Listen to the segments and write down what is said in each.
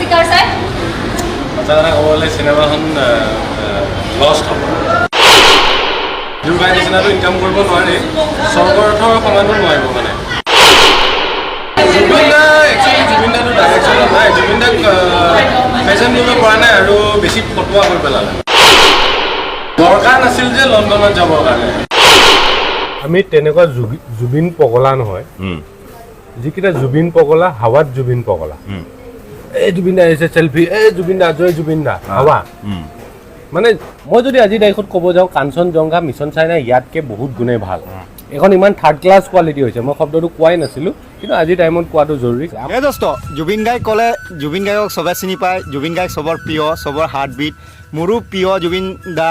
চিকাৰ চাই সঁচা ক'বলৈ চিনেমাখন লষ্ট হ'ব জুবিন নিচিনাটো ইনকাম কৰিব নোৱাৰি স্বৰ্গৰথৰ সমানো নোৱাৰিব মানে জুবিন দা একচুৱেলি জুবিন দাটো ডাইৰেকশ্যনত নাই জুবিন দাক ফেশ্বন কৰিব পৰা নাই আৰু বেছি ফটোৱা কৰি পেলালে দৰকাৰ নাছিল যে লণ্ডনত যাবৰ কাৰণে আমি তেনেকুৱা জুবিন পগলা নহয় যিকেইটা জুবিন পগলা হাৱাত জুবিন পগলা এই জুবিন দা আহিছে চেলফি এই জুবিন দা জয় জুবিন দা হাৱা মানে মই যদি আজি তাৰিখত ক'ব যাওঁ কাঞ্চনজংঘা মিছন চাইনা ইয়াতকৈ বহুত গুণে ভাল এখন ইমান থাৰ্ড ক্লাছ কোৱালিটি হৈছে মই শব্দটো কোৱাই নাছিলোঁ কিন্তু আজিৰ টাইমত কোৱাটো জৰুৰী এই দোস্ত জুবিন গায়ক ক'লে জুবিন গায়ক চবে চিনি পায় জুবিন গায়ক চবৰ প্ৰিয় চবৰ হাৰ্টবিট মোৰো প্ৰিয় জুবিন দা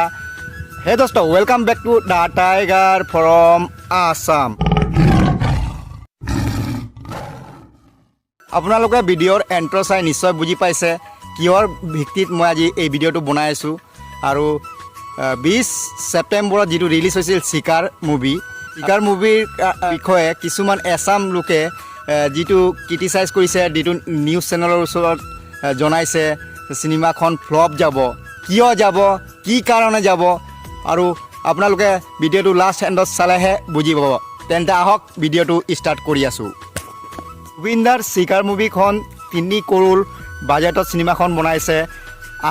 হে দোস্ত welcome back to the tiger from Assam আপোনালোকে ভিডিঅ'ৰ এণ্ট্ৰ চাই নিশ্চয় বুজি পাইছে কিহৰ ভিত্তিত মই আজি এই ভিডিঅ'টো বনাই আছোঁ আৰু 20 ছেপ্টেম্বৰত যিটো ৰিলিজ হৈছিল চিকাৰ মুভিৰ বিষয়ে কিছুমান এছাম লোকে যিটো ক্ৰিটিচাইজ কৰিছে যিটো নিউজ চেনেলৰ ওচৰত জনাইছে চিনেমাখন ফ্লপ যাব কিয় যাব কি কাৰণে যাব আৰু আপোনালোকে ভিডিঅ'টো লাষ্ট এণ্ডত চালেহে বুজি পাব তেন্তে আহক ভিডিঅ'টো ষ্টাৰ্ট কৰি আছোঁ জুবিন দাৰ চিকাৰ মুভিখন 3 কৰোৰ বাজেটত চিনেমাখন বনাইছে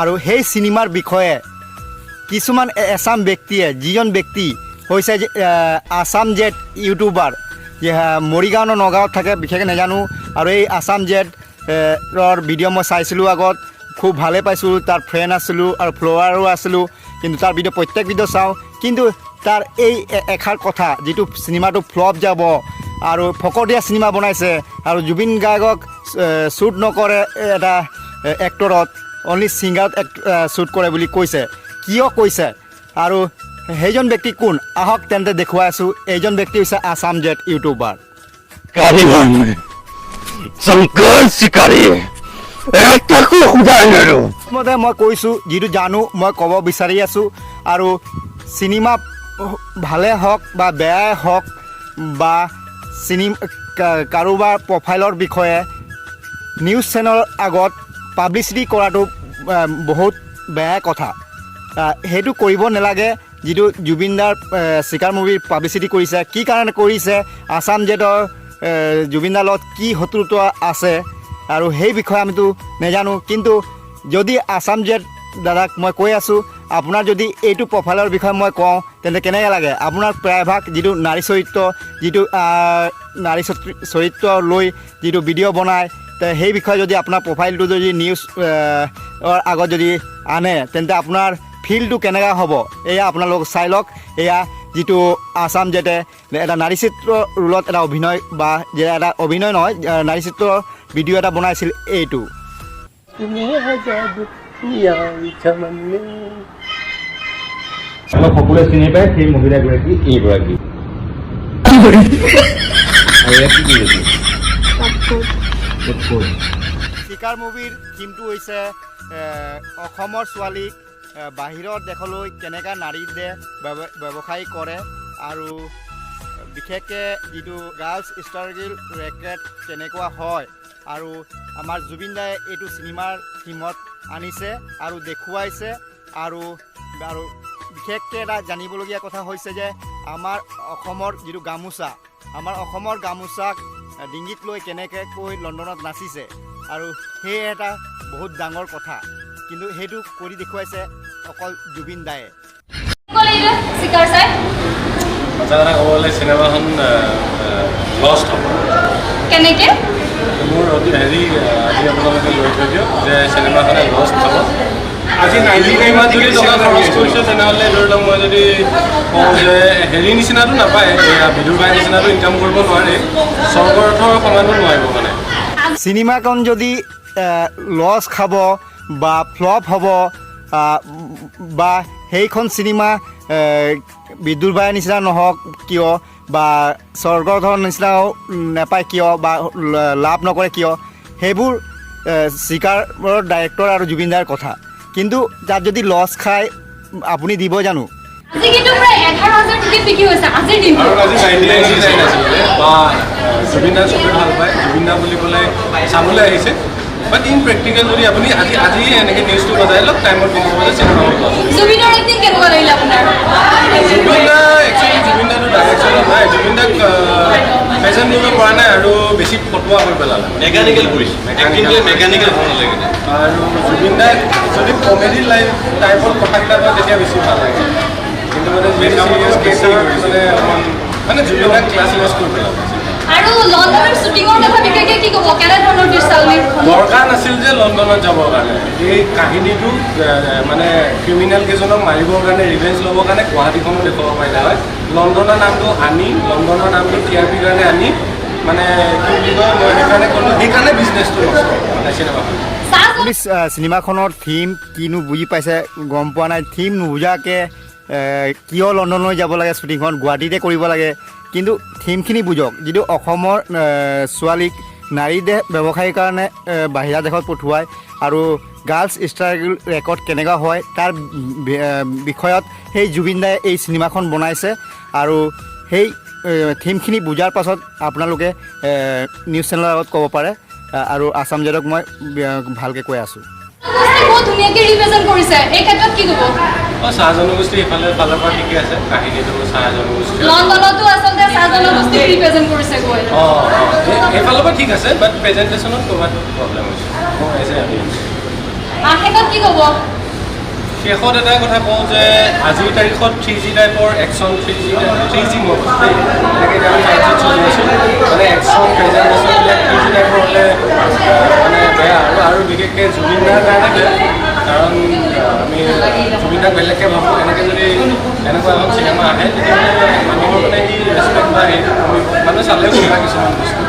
আৰু সেই চিনেমাৰ বিষয়ে কিছুমান এছাম ব্যক্তিয়ে যিজন ব্যক্তি হৈছে আছাম জেট ইউটিউবাৰ মৰিগাঁও নগাঁৱত থাকে বিশেষকৈ নাজানো আৰু এই আছাম জেটৰ ভিডিঅ' মই চাইছিলোঁ আগত খুব ভালে পাইছোঁ তাৰ ফ্ৰেণ্ড আছিলোঁ আৰু ফ্ল'ৱাৰো আছিলোঁ কিন্তু তাৰ ভিডিঅ' প্ৰত্যেক ভিডিঅ' চাওঁ কিন্তু তাৰ এই এষাৰ কথা যিটো চিনেমাটো ফ্লপ যাব আৰু ফকতীয়া চিনেমা বনাইছে আৰু জুবিন গায়কক শ্বুট নকৰে এটা এক্টৰত অনলি ছিংগাৰত শ্বুট কৰে বুলি কৈছে কিয় কৈছে আৰু সেইজন ব্যক্তি কোন আহক তেন্তে দেখুৱাই আছোঁ এইজন ব্যক্তি হৈছে আছাম জেট ইউটিউবাৰ মতে মই কৈছোঁ যিটো জানো মই ক'ব বিচাৰি আছোঁ আৰু চিনেমা ভালে হওক বা বেয়াই হওক বা কাৰোবাৰ প্ৰফাইলৰ বিষয়ে নিউজ চেনেলৰ আগত পাব্লিচিটি কৰাটো বহুত বেয়া কথা সেইটো কৰিব নালাগে যিটো জুবিন দাৰ চিকাৰ মুভিৰ পাব্লিচিটি কৰিছে কি কাৰণে কৰিছে আছাম জেটৰ জুবিন দাৰ লগত কি শত্ৰুতা আছে আৰু সেই বিষয়ে আমিতো নাজানো কিন্তু যদি আছাম জেট দাদাক মই কৈ আছোঁ আপোনাৰ যদি এইটো প্ৰফাইলৰ বিষয়ে মই কওঁ তেন্তে কেনেকৈ লাগে আপোনাৰ প্ৰায়ভাগ যিটো নাৰী চৰিত্ৰ লৈ যিটো ভিডিঅ' বনায় সেই বিষয়ে যদি আপোনাৰ প্ৰফাইলটো যদি নিউজ আগত যদি আনে তেন্তে আপোনাৰ ফিল্ডটো কেনেকুৱা হ'ব এয়া আপোনালোক চাই লওক এয়া যিটো আছাম জেটে এটা নাৰী চিত্ৰ ৰোলত এটা অভিনয় বা এটা অভিনয় নহয় নাৰী চিত্ৰৰ ভিডিঅ' এটা বনাইছিল এইটো সকলোৱে চিনি পায় সেই মহিলাগৰাকী এইগৰাকী চিকাৰ মুভিৰ থিমটো হৈছে অসমৰ ছোৱালীক বাহিৰৰ দেশলৈ কেনেকৈ নাৰী ব্যৱসায় কৰে আৰু বিশেষকৈ যিটো গাৰ্লছ ষ্ট্ৰাগল ৰেকেট কেনেকুৱা হয় আৰু আমাৰ জুবিন দাই এইটো চিনেমাৰ থিমত আনিছে আৰু দেখুৱাইছে আৰু বিশেষকৈ এটা জানিবলগীয়া কথা হৈছে যে আমাৰ অসমৰ যিটো গামোচা আমাৰ অসমৰ গামোচাক ডিঙিত লৈ কেনেকৈ লণ্ডনত নাচিছে আৰু সেই এটা বহুত ডাঙৰ কথা কিন্তু সেইটো কৰি দেখুৱাইছে অকল জুবিন দায়ে চিকাৰ চাই সঁচা ক'বলৈ চিনেমাখন লষ্ট হ'ব কেনেকৈ মোৰ আজি আপোনালোকে লৈ থৈ দিয়ক যে চিনেমাখনে লষ্ট হ'ব আজি 90 যদি টকা খৰচ কৰিছে তেনেহ'লে ধৰি লওক মই যদি কওঁ যে হেৰি নিচিনাটো নাপায় বিদুৰ ভাই নিচিনাটো ইনকাম কৰিব নোৱাৰি স্বৰ্গৰথৰ সমানো নোৱাৰিব মানে চিনেমাখন যদি লছ খাব বা ফ্লপ হ'ব বা সেইখন চিনেমা বিদুৰ ভাইৰ নিচিনা নহওক কিয় বা স্বৰ্গৰথৰ নিচিনাও নাপায় কিয় বা লাভ নকৰে কিয় সেইবোৰ চিকাৰৰ ডাইৰেক্টৰ আৰু জুবিন দাৰ কথা কিন্তু তাত যদি লছ খায় আপুনি দিব জানো আজি কিন্তু প্ৰায় 11,000 টিকেট বিক্ৰী হৈছে আজিৰ দিনটো আৰু আজি 99 আছিলে বা জুবিন দা চবেই ভাল পায় জুবিন দা বুলি ক'লে চাবলৈ আহিছে বাট ইন প্ৰেক্টিকেল যদি আপুনি আজি এনেকৈ নিউজটো বজাই লওক টাইমত গম পাব যে চিনেমা হল জুবিনৰ এক্টিং কেনেকুৱা লাগিলে আপোনাৰ জুবিন দা একচুৱেলি জুবিন দাটো ডাইৰেকশ্যনত নাই জুবিন দাক প্ৰেজেণ্ট কৰিব পৰা নাই আৰু বেছি ফটোৱা কৰি পেলালে মেকানিকেল কৰিছে মেকানিকেল ভাল লাগে আৰু জুবিন দাক যদি কমেডি লাইফ টাইপৰ কথাকেইটা কয় তেতিয়া বেছি ভাল লাগে কিন্তু মানে চিৰিয়াছ কেছৰ মানে জুবিন দাক ক্লাছিলেছ কৰি পেলালে আৰু লণ্ডনৰ শ্বুটিঙৰ কথা বিশেষকৈ কি ক'ব কেনেধৰণৰ দৃশ্য দৰকাৰ নাছিল যে লণ্ডনত যাবৰ কাৰণে এই কাহিনীটো মানে ক্ৰিমিনেল কেইজনক মাৰিবৰ কাৰণে ৰিভেঞ্জ ল'বৰ কাৰণে গুৱাহাটীখনো দেখুৱাব পাৰিলে হয় লণ্ডনৰ নামটো আনি লণ্ডনৰ নামটো TRPৰ কাৰণে আনি মানে কি বুলি কয় মই সেইকাৰণে বিজনেছটো নষ্ট মানে চিনেমাখন আপুনি চিনেমাখনৰ থিম কিনো বুজি পাইছে গম পোৱা নাই থিম নুবুজাকৈ কিয় লণ্ডনলৈ যাব লাগে শ্বুটিংখন গুৱাহাটীতে কৰিব লাগে কিন্তু থিমখিনি বুজক যিটো অসমৰ ছোৱালীক নাৰী দেহ ব্যৱসায়ীৰ কাৰণে বাহিৰা দেশত পঠুৱায় আৰু গাৰ্লছ ষ্ট্ৰাগল ৰেকৰ্ড কেনেকুৱা হয় তাৰ বিষয়ত সেই জুবিন দাই এই চিনেমাখন বনাইছে আৰু সেই থিমখিনি বুজাৰ পাছত আপোনালোকে নিউজ চেনেলৰ আগত ক'ব পাৰে আৰু আছাম জেডক মই ভালকৈ কৈ আছোঁ বহুত ধুনীয়াকৈ ৰিপ্ৰেজেণ্ট কৰিছে এই ক্ষেত্ৰত কি ক'ব চাহ জনগোষ্ঠী এইফালে ফালৰ পৰা ঠিকে আছে কাহিনীটো চাহ জনগোষ্ঠী লণ্ডনতো আচলতে চাহ জনগোষ্ঠীক ৰিপ্ৰেজেণ্ট কৰিছে গৈ এইফালৰ পৰা ঠিক আছে বাট প্ৰেজেণ্টেশ্যনত ক'ৰবাত প্ৰব্লেম হৈছে শেষত কি ক'ব শেষত এটাই কথা কওঁ যে আজিৰ তাৰিখত 3G টাইপৰ একশ্যন 3G মই এনেকৈ আমি 5G চলি আছোঁ মানে একশ্যন প্ৰেজেণ্টেশ্যনবিলাক 3G টাইপৰ হ'লে মানে বেয়া আৰু বিশেষকৈ জুবিন দাৰ কাৰণে বেয়া কাৰণ আমি জুবিন দাক বেলেগকৈ ভাবোঁ এনেকৈ যদি এনেকুৱা এখন চিনেমা আহে তেতিয়াহ'লে মানুহৰ মানে কি ৰেচপেক্ট বা মানুহে চালেও কিবা কিছুমান বস্তু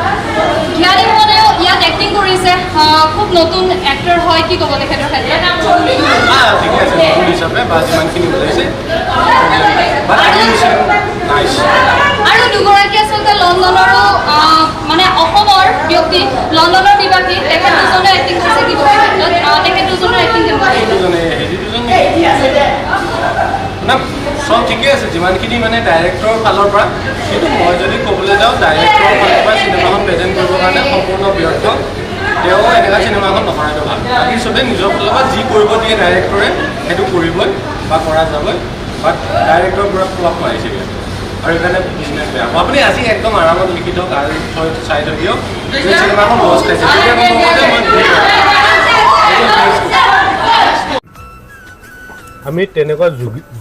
জ্ঞানী মহোদয়েও ইয়াত এক্টিং কৰিছে খুব নতুন এক্টৰ হয় কি ক'ব তেখেতৰ ক্ষেত্ৰত ঠিকে আছে নতুন হিচাপে বা যিমানখিনি বুজাইছে আৰু দুগৰাকী আচলতে লণ্ডনৰো মানে অসমৰ ব্যক্তি লণ্ডনৰ নিবাসী তেখেত দুজনে এক্টিং কৰিছে কি ক'ব তেখেত দুজনৰ এক্টিং কেনেকুৱা চব ঠিকে আছে যিমানখিনি মানে ডাইৰেক্টৰৰ ফালৰ পৰা কিন্তু মই যদি ক'বলৈ যাওঁ ডাইৰেক্টৰৰ ফালৰ পৰা চিনেমাখন প্ৰেজেণ্ট কৰিবৰ কাৰণে সম্পূৰ্ণ ব্যৰ্থ তেওঁ এনেকুৱা চিনেমাখন নকৰাটো ভাল বাকী চবেই নিজৰ ফালৰ পৰা যি কৰিব দিয়ে ডাইৰেক্টৰে সেইটো কৰিবই বা কৰা যাবই বাট ডাইৰেক্টৰৰ পৰা ফ্লপ মাৰিছে আৰু সেইকাৰণে বিজনেছ বেয়া আপুনি আজি একদম আৰামত লিখি থওক আৰু চাই থৈ দিয়ক যে চিনেমাখন লছ খাইছে তেতিয়া মই আমি তেনেকুৱা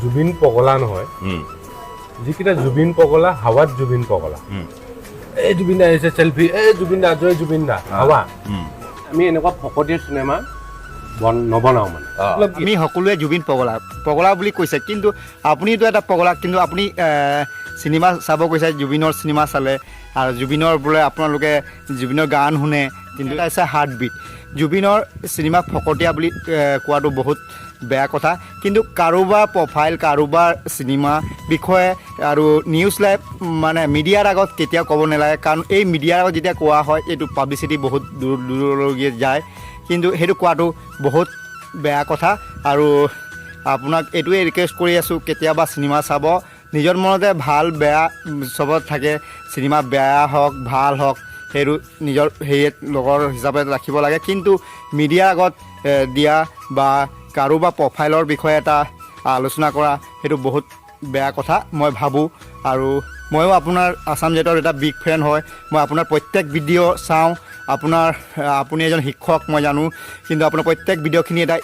জুবিন পগলা নহয় যিকেইটা জুবিন পগলা হাৱাত জুবিন পগলা এই জুবিন দা আহিছে চেলফি এই জুবিন দা জয় জুবিন দা হাৱা আমি এনেকুৱা ফকতীয়া চিনেমা নবনাওঁ মানে আমি সকলোৱে জুবিন পগলা বুলি কৈছে কিন্তু আপুনিতো এটা পগলা কিন্তু আপুনি চিনেমা চাব কৈছে জুবিনৰ চিনেমা চালে আৰু জুবিনৰ বোলে আপোনালোকে জুবিনৰ গান শুনে কিন্তু এটা হৈছে হাৰ্টবিট জুবিনৰ চিনেমা ফকতীয়া বুলি কোৱাটো বহুত বেয়া কথা কিন্তু কাৰোবাৰ প্ৰফাইল কাৰোবাৰ চিনেমা বিষয়ে আৰু নিউজ লাইভ মানে মিডিয়াৰ আগত কেতিয়াও ক'ব নালাগে কাৰণ এই মিডিয়াৰ আগত যেতিয়া কোৱা হয় এইটো পাব্লিচিটি বহুত দূৰলৈকে যায় কিন্তু সেইটো কোৱাটো বহুত বেয়া কথা আৰু আপোনাক এইটোৱে ৰিকুৱেষ্ট কৰি আছোঁ কেতিয়াবা চিনেমা চাব নিজৰ মনতে ভাল বেয়া চবত থাকে চিনেমা বেয়া হওক ভাল হওক সেইটো নিজৰ লগৰ হিচাপে ৰাখিব লাগে কিন্তু মিডিয়াৰ আগত দিয়া বা কাৰোবাৰ প্ৰফাইলৰ বিষয়ে এটা আলোচনা কৰা সেইটো বহুত বেয়া কথা মই ভাবোঁ আৰু ময়ো আপোনাৰ আছাম জেটৰ এটা বিগ ফ্ৰেণ্ড হয় মই আপোনাৰ প্ৰত্যেক ভিডিঅ' চাওঁ আপুনি এজন শিক্ষক মই জানো কিন্তু আপোনাৰ প্ৰত্যেক ভিডিঅ'খিনি এটা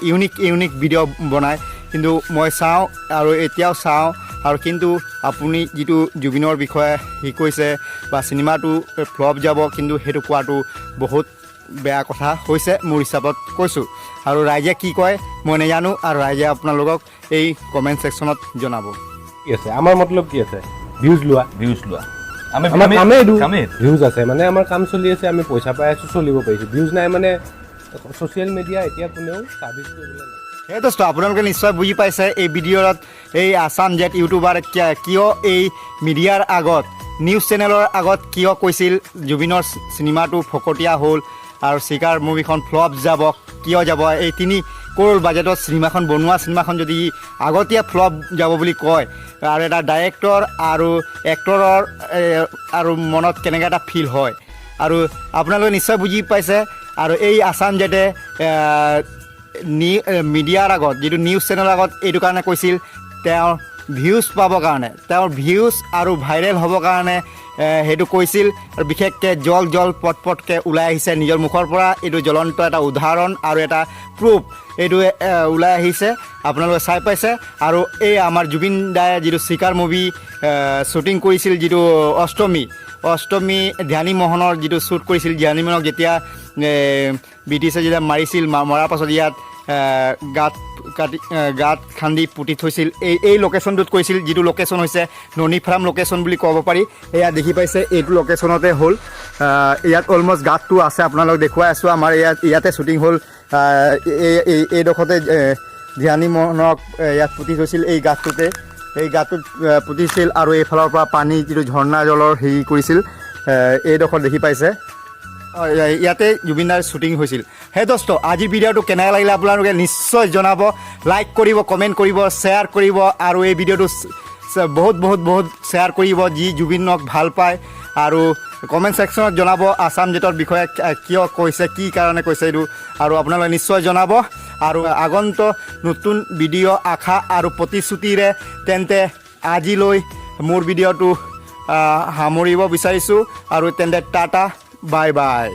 ইউনিক ভিডিঅ' বনায় কিন্তু মই চাওঁ আৰু এতিয়াও চাওঁ আৰু কিন্তু আপুনি যিটো জুবিনৰ বিষয়ে শিকাইছে বা চিনেমাটো ফ্লপ যাব কিন্তু সেইটো কোৱাটো বহুত বেয়া কথা হৈছে মোৰ হিচাপত কৈছোঁ আৰু ৰাইজে কি কয় মই নাজানো আৰু ৰাইজে আপোনালোকক এই কমেণ্ট ছেকশ্যনত জনাব কি আছে আমাৰ মতলব কি আছে ভিউজ লোৱা আমাৰ কামেই ভিউজ আছে মানে আমাৰ কাম চলি আছে আমি পইচা পাই আছোঁ চলিব পাৰিছোঁ ভিউজ নাই মানে ছ'চিয়েল মিডিয়া এতিয়া কোনেও ছাৰ্ভিচ কৰিবলৈ নাই সেই দোস্ত আপোনালোকে নিশ্চয় বুজি পাইছে এই ভিডিঅ'ত এই আছাম জেট ইউটিউবাৰ কিয় এই মিডিয়াৰ আগত নিউজ চেনেলৰ আগত কিয় কৈছিল জুবিনৰ চিনেমাটো ফকতীয়া হ'ল আৰু চিকাৰ মুভিখন ফ্লপ যাব কিয় যাব এই 3 কৰোৰ বাজেটত চিনেমাখন বনোৱা চিনেমাখন যদি আগতীয়া ফ্লপ যাব বুলি কয় আৰু এটা ডাইৰেক্টৰ আৰু এক্টৰৰ আৰু মনত কেনেকৈ এটা ফিল হয় আৰু আপোনালোকে নিশ্চয় বুজি পাইছে আৰু এই আছাম জেটে মিডিয়াৰ আগত যিটো নিউজ চেনেলৰ আগত এইটো কাৰণে কৈছিল তেওঁৰ ভিউজ পাবৰ কাৰণে, তেওঁৰ ভিউজ আৰু ভাইৰেল হ'বৰ কাৰণে সেইটো কৈছিল। আৰু বিশেষকৈ জল পটকৈ ওলাই আহিছে নিজৰ মুখৰ পৰা। এইটো জ্বলন্ত এটা উদাহৰণ আৰু এটা প্ৰুফ এইটো ওলাই আহিছে, আপোনালোকে চাই পাইছে। আৰু এই আমাৰ জুবিন দায়ে যিটো চিকাৰ মুভি শ্বুটিং কৰিছিল, যিটো অষ্টমী ধ্যানী মোহনৰ যিটো শ্বুট কৰিছিল, ধ্যানী মোহনক যেতিয়া ব্ৰিটিছে যেতিয়া মাৰিছিল, মৰাৰ পাছত ইয়াত গাঁত খান্দি পুতি থৈছিল, এই লোকেশ্যনটোত কৈছিল, যিটো লোকেশ্যন হৈছে ননী ফাৰ্ম লোকেশ্যন বুলি ক'ব পাৰি। এয়া দেখি পাইছে এইটো লোকেশ্যনতে হ'ল। ইয়াত অলমষ্ট গাঁতটো আছে, আপোনালোক দেখুৱাই আছোঁ। আমাৰ ইয়াতে শ্বুটিং হ'ল। এইডোখৰতে ধ্যানী মোহনক ইয়াত পুতি থৈছিল, এই গাঁতটোত পুতিছিল। আৰু এইফালৰ পৰা পানী যিটো ঝৰ্ণা জলৰ হেৰি কৰিছিল, এইডোখৰ দেখি পাইছে। ইয়াতে জুবিনদাৰ শ্বুটিং হৈছিল। সেই দোস্ত, আজিৰ ভিডিঅ'টো কেনেকৈ লাগিলে আপোনালোকে নিশ্চয় জনাব, লাইক কৰিব, কমেণ্ট কৰিব, শ্বেয়াৰ কৰিব। আৰু এই ভিডিঅ'টো বহুত শ্বেয়াৰ কৰিব যি জুবিনক ভাল পায়। আৰু কমেণ্ট ছেকশ্যনত জনাব আছাম জেটৰ বিষয়ে কিয় কৈছে, কি কাৰণে কৈছে এইটো, আৰু আপোনালোকে নিশ্চয় জনাব। আৰু আগন্তুক নতুন ভিডিঅ' আশা আৰু প্ৰতিশ্ৰুতিৰে তেন্তে আজিলৈ মোৰ ভিডিঅ'টো সামৰিব বিচাৰিছোঁ। আৰু তেন্তে টাটা, বাই বাই।